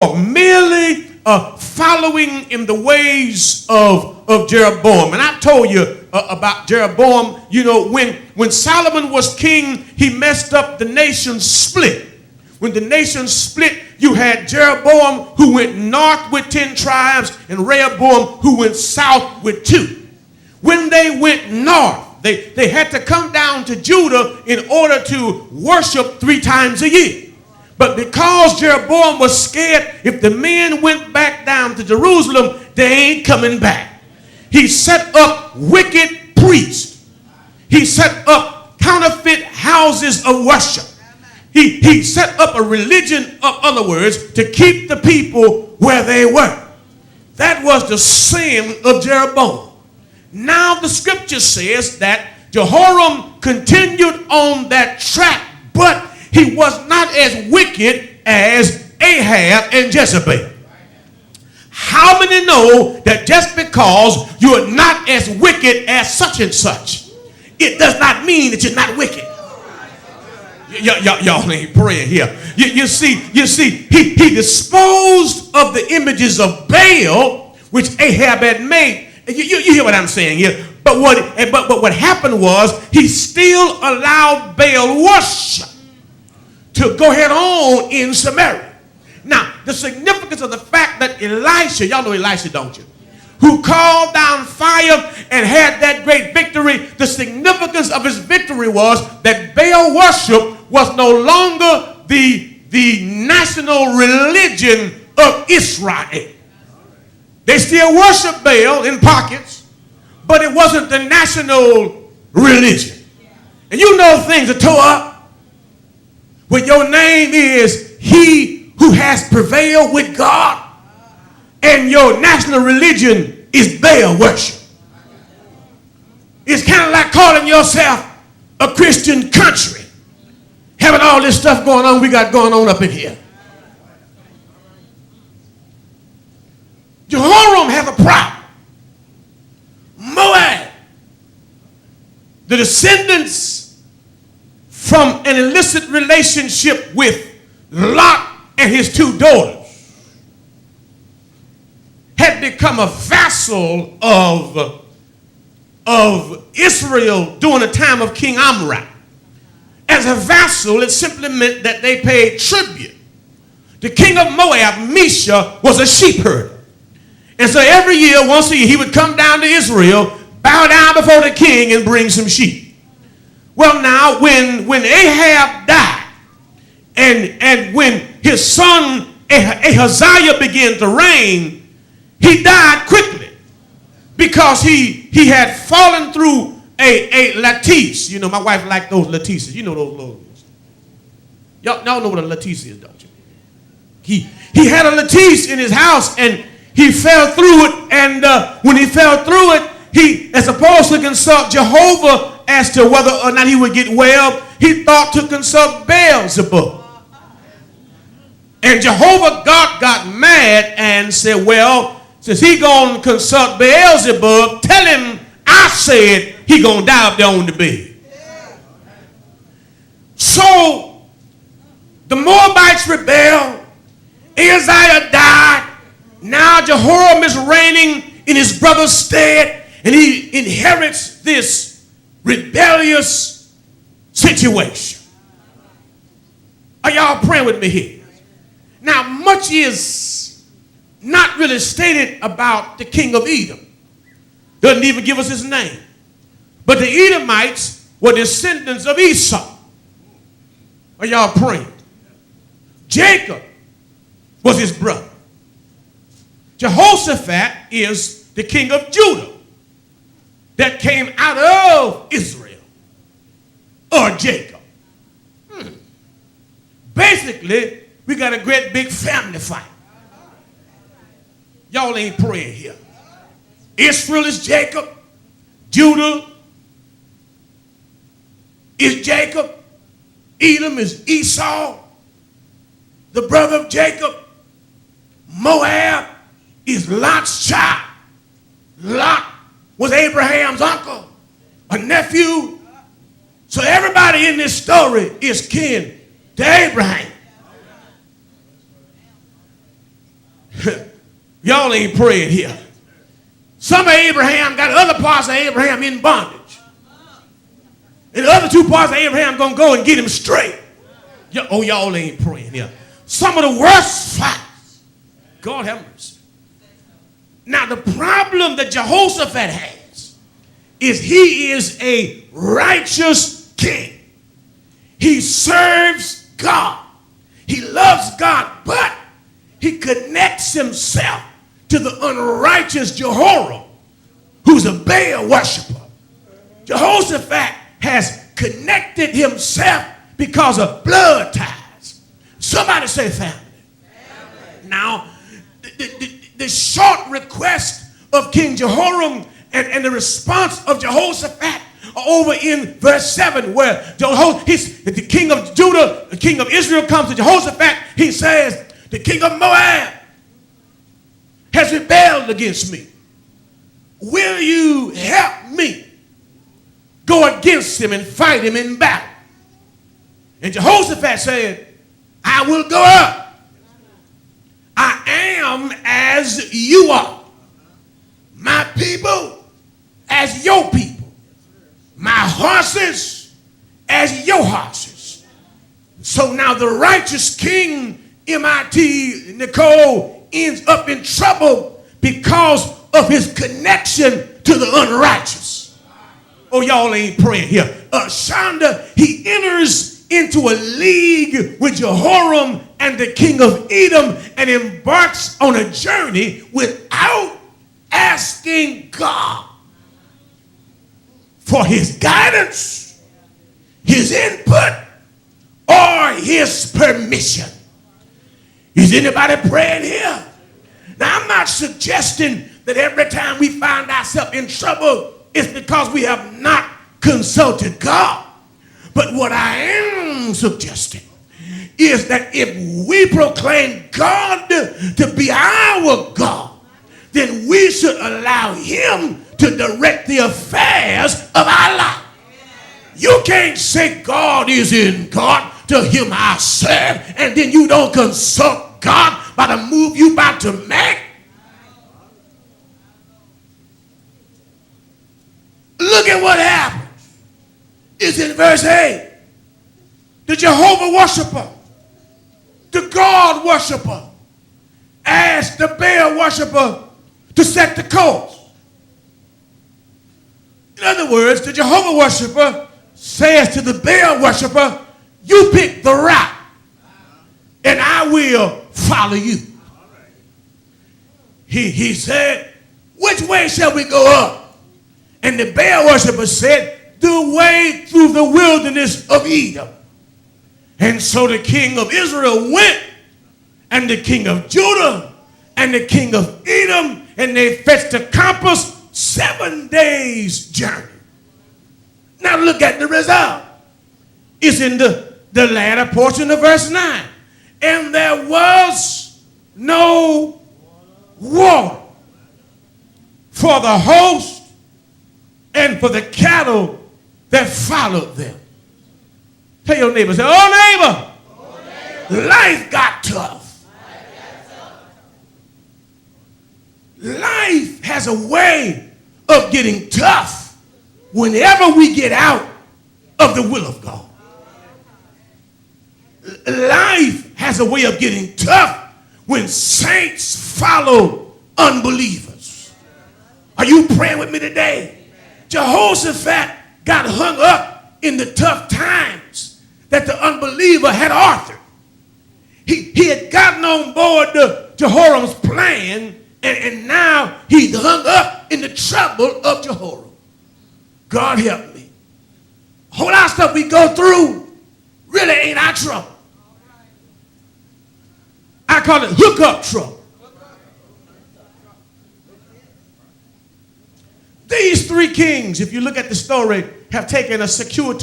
merely following in the ways of Jeroboam. And I told you about Jeroboam. You know, when Solomon was king, he messed up the nation split. When the nation split, you had Jeroboam who went north with 10 tribes and Rehoboam who went south with 2. When they went north, they had to come down to Judah in order to worship 3 times a year. But because Jeroboam was scared, if the men went back down to Jerusalem, they ain't coming back. He set up wicked priests. He set up counterfeit houses of worship. He set up a religion, in other words, to keep the people where they were. That was the sin of Jeroboam. Now the scripture says that Jehoram continued on that track, but he was not as wicked as Ahab and Jezebel. How many know that just because you're not as wicked as such and such, it does not mean that you're not wicked? Y'all ain't praying here. You see, he disposed of the images of Baal, which Ahab had made. You hear what I'm saying here? But what happened was he still allowed Baal worship to go ahead on in Samaria. Now, the significance of the fact that Elisha, y'all know Elisha, don't you? Who called down fire and had that great victory, the significance of his victory was that Baal worship was no longer the national religion of Israel. They still worship Baal in pockets, but it wasn't the national religion. And you know things are tore up when your name is he who has prevailed with God and your national religion is Baal worship. It's kind of like calling yourself a Christian country, having all this stuff going on we got going on up in here. Jehoram has a problem. Moab, the descendants from an illicit relationship with Lot and his 2 daughters, had become a vassal of Israel during the time of King Omri. As a vassal, it simply meant that they paid tribute. The king of Moab, Mesha, was a sheep herder. And so every year, once a year, he would come down to Israel, bow down before the king, and bring some sheep. Well, now, when Ahab died, and when his son Ahaziah began to reign, he died quickly because he had fallen through a lattice. You know, my wife liked those lattices. You know those little. Y'all know what a lattice is, don't you? He had a lattice in his house, and he fell through it. And when he fell through it, he, as opposed to consult Jehovah as to whether or not he would get well, he thought to consult Beelzebub. And Jehovah God got mad and said, well, since he gonna consult Beelzebub, tell him I said he gonna die up there on the bed. So the Moabites rebelled. Ahaziah died. Now Jehoram is reigning in his brother's stead, and he inherits this rebellious situation. Are y'all praying with me here? Now, much is not really stated about the king of Edom. Doesn't even give us his name. But the Edomites were descendants of Esau. Are y'all praying? Jacob was his brother. Jehoshaphat is the king of Judah that came out of Israel or Jacob. Basically, we got a great big family fight. Y'all ain't praying here. Israel is Jacob. Judah is Jacob. Edom is Esau, the brother of Jacob. Moab is Lot's child. Lot was Abraham's uncle, a nephew. So everybody in this story is kin to Abraham. Y'all ain't praying here. Some of Abraham got other parts of Abraham in bondage. And the other two parts of Abraham going to go and get him straight. Oh, y'all ain't praying here. Some of the worst fights. God have mercy. Now, the problem that Jehoshaphat has is he is a righteous king. He serves God. He loves God, but he connects himself to the unrighteous Jehoram, who's a Baal worshiper. Jehoshaphat has connected himself because of blood ties. Somebody say family. Now, the short request of King Jehoram and the response of Jehoshaphat are over in verse 7, where the king of Judah, the king of Israel, comes to Jehoshaphat. He says, the king of Moab has rebelled against me. Will you help me go against him and fight him in battle? And Jehoshaphat said, I will go up. I am as you are. My people as your people. My horses as your horses. So now the righteous king, MIT Nicole, ends up in trouble because of his connection to the unrighteous. Oh, y'all ain't praying here. Shonda, he enters into a league with Jehoram and the king of Edom and embarks on a journey without asking God for his guidance, his input, or his permission. Is anybody praying here? Now, I'm not suggesting that every time we find ourselves in trouble, it's because we have not consulted God. But what I am suggesting is that if we proclaim God to be our God, then we should allow him to direct the affairs of our life. You can't say God is in God, to him I serve, and then you don't consult God by the move you about to make. Look at what happens. It's in verse 8. The Jehovah worshiper, the God worshiper, asked the Baal worshiper to set the course. In other words, the Jehovah worshiper says to the Baal worshiper, you pick the route and I will follow you. He said, which way shall we go up? And the Baal worshiper said, the way through the wilderness of Edom. And so the king of Israel went, and the king of Judah, and the king of Edom, and they fetched a compass 7 days' journey. Now look at the result. It's in the latter portion of verse 9. And there was no water for the host and for the cattle that followed them. Tell your neighbor, say, oh neighbor, life got tough. Life has a way of getting tough whenever we get out of the will of God. Life has a way of getting tough when saints follow unbelievers. Are you praying with me today? Jehoshaphat got hung up in the tough times that the unbeliever had authored. He had gotten on board Jehoram's plan, and now he's hung up in the trouble of Jehoram. God help me. A whole lot of stuff we go through really ain't our trouble. I call it hookup trouble. These three kings, if you look at the story, have taken a secure